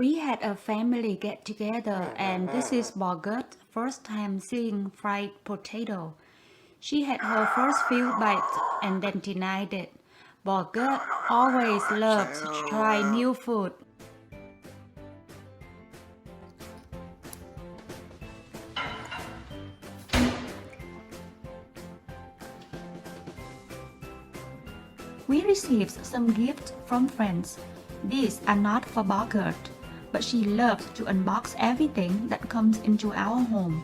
We had a family get together and this is Bogart's first time seeing fried potato. She had her first few bites and then denied it. Bogart always loves to try new food. We received some gifts from friends. These are not for Bogart, but she loves to unbox everything that comes into our home.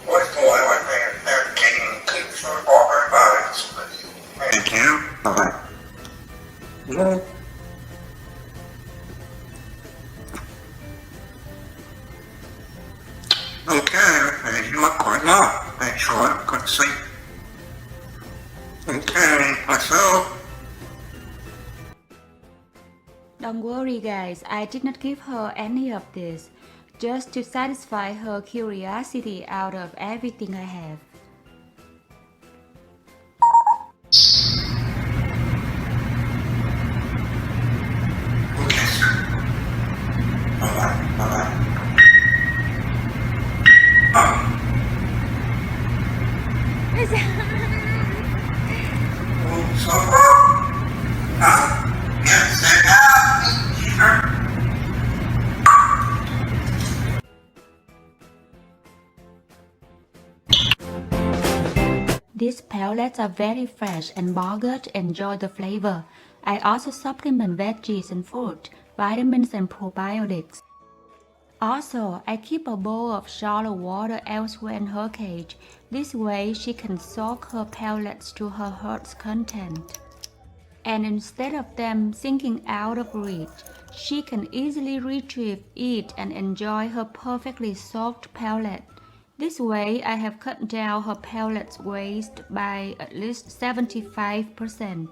What's going on there? 13 tips for Bogart Bio. Thank you. Bye-bye. Okay, you look quite well. Excellent, good to see. Okay, myself. Don't worry guys, I did not give her any of this, just to satisfy her curiosity out of everything I have. Okay, sir. Bye-bye, bye-bye. These pellets are very fresh and Bogart enjoy the flavor. I also supplement veggies and fruit, vitamins and probiotics. Also, I keep a bowl of shallow water elsewhere in her cage. This way she can soak her pellets to her heart's content. And instead of them sinking out of reach, she can easily retrieve, eat and enjoy her perfectly soaked pellet. This way I have cut down her pellet's waste by at least 75%.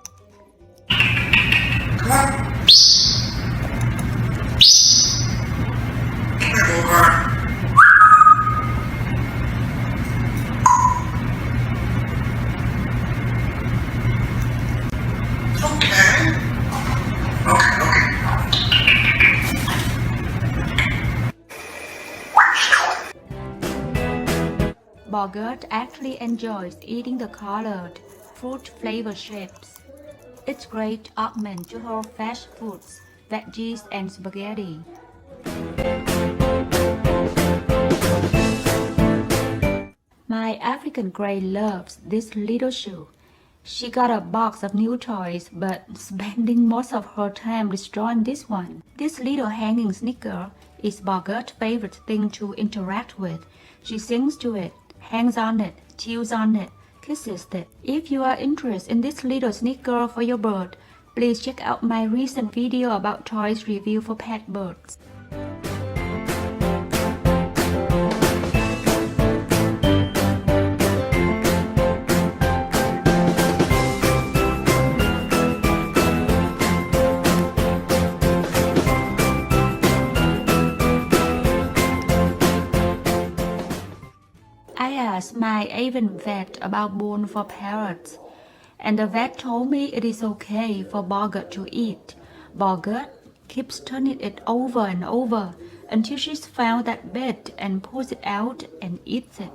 Bogart actually enjoys eating the colored, fruit-flavored shapes. It's great augment to her fresh foods, veggies and spaghetti. My African Grey loves this little shoe. She got a box of new toys but spending most of her time destroying this one. This little hanging sneaker is Bogart's favorite thing to interact with. She sings to it, hangs on it, chews on it, kisses it. If you are interested in this little sneaker for your bird, please check out my recent video about toys review for pet birds. I asked my Asian vet about bone for parrots, and the vet told me it is okay for Bogart to eat. Bogart keeps turning it over and over until she's found that bit and pulls it out and eats it.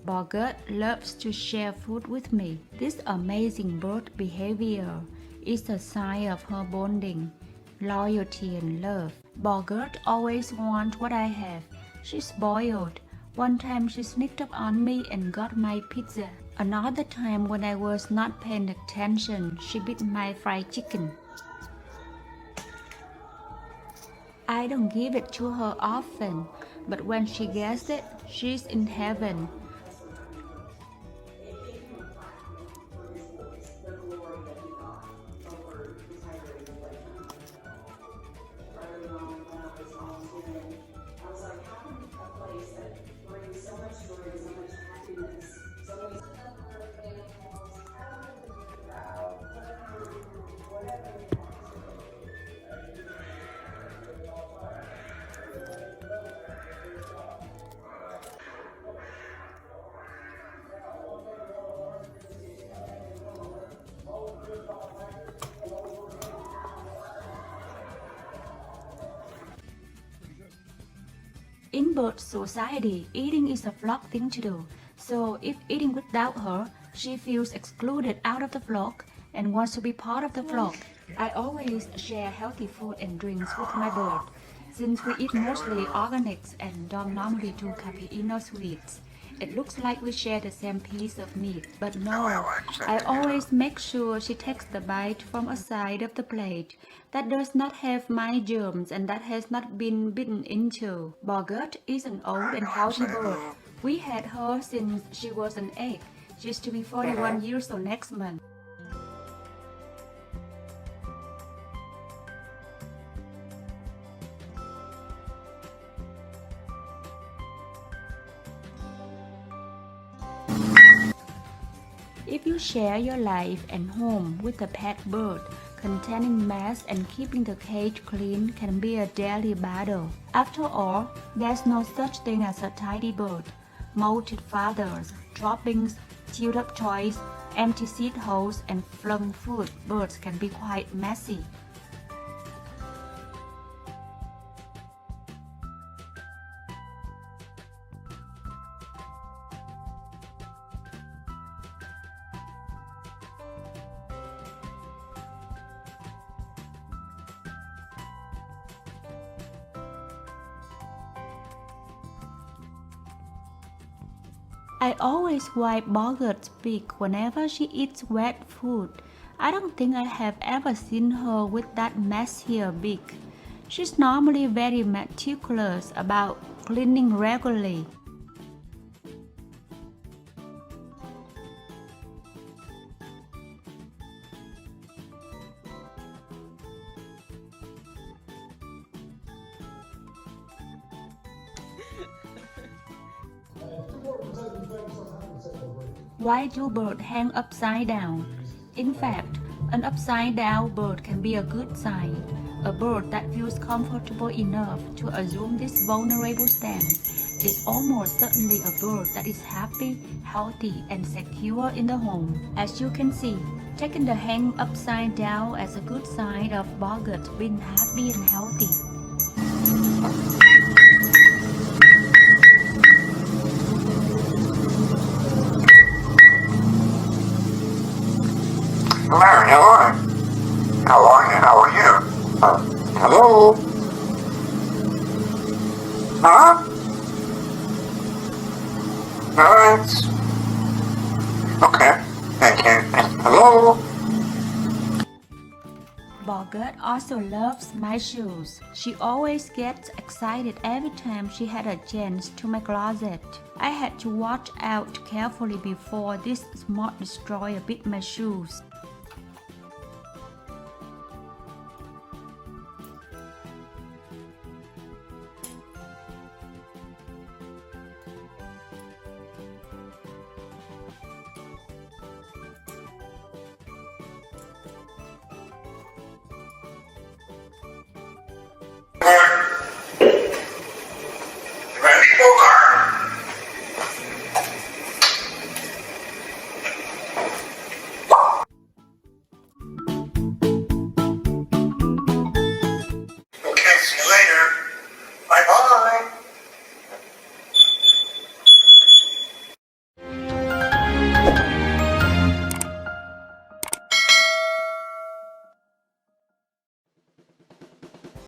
Bogart loves to share food with me. This amazing bird behavior is a sign of her bonding, loyalty and love. Bogart always wants what I have. She's spoiled. One time she sneaked up on me and got my pizza. Another time when I was not paying attention, she bit my fried chicken. I don't give it to her often, but when she gets it, she's in heaven. In bird society, eating is a flock thing to do. So if eating without her, she feels excluded out of the flock and wants to be part of the flock. I always share healthy food and drinks with my bird. Since we eat mostly organics and don't normally do cappuccino sweets, it looks like we share the same piece of meat, but no, I always make sure she takes the bite from a side of the plate that does not have my germs and that has not been bitten into. Bogart is an old and healthy bird. We had her since she was an egg. She's to be 41 years old next month. If you share your life and home with a pet bird, containing mess and keeping the cage clean can be a daily battle. After all, there's no such thing as a tidy bird. Molted feathers, droppings, chewed up toys, empty seed holes, and flung food. Birds can be quite messy. I always wipe Bogart's beak whenever she eats wet food. I don't think I have ever seen her with that messier beak. She's normally very meticulous about cleaning regularly. Why do birds hang upside down? In fact, an upside down bird can be a good sign. A bird that feels comfortable enough to assume this vulnerable stance is almost certainly a bird that is happy, healthy, and secure in the home. As you can see, taking the hang upside down as a good sign of Bogart being happy and healthy. Larry, hello. How are you? How are you? Hello? Huh? Alright. Okay. Thank you. Hello? Bogart also loves my shoes. She always gets excited every time she had a chance to my closet. I had to watch out carefully before this moth destroyer bit my shoes.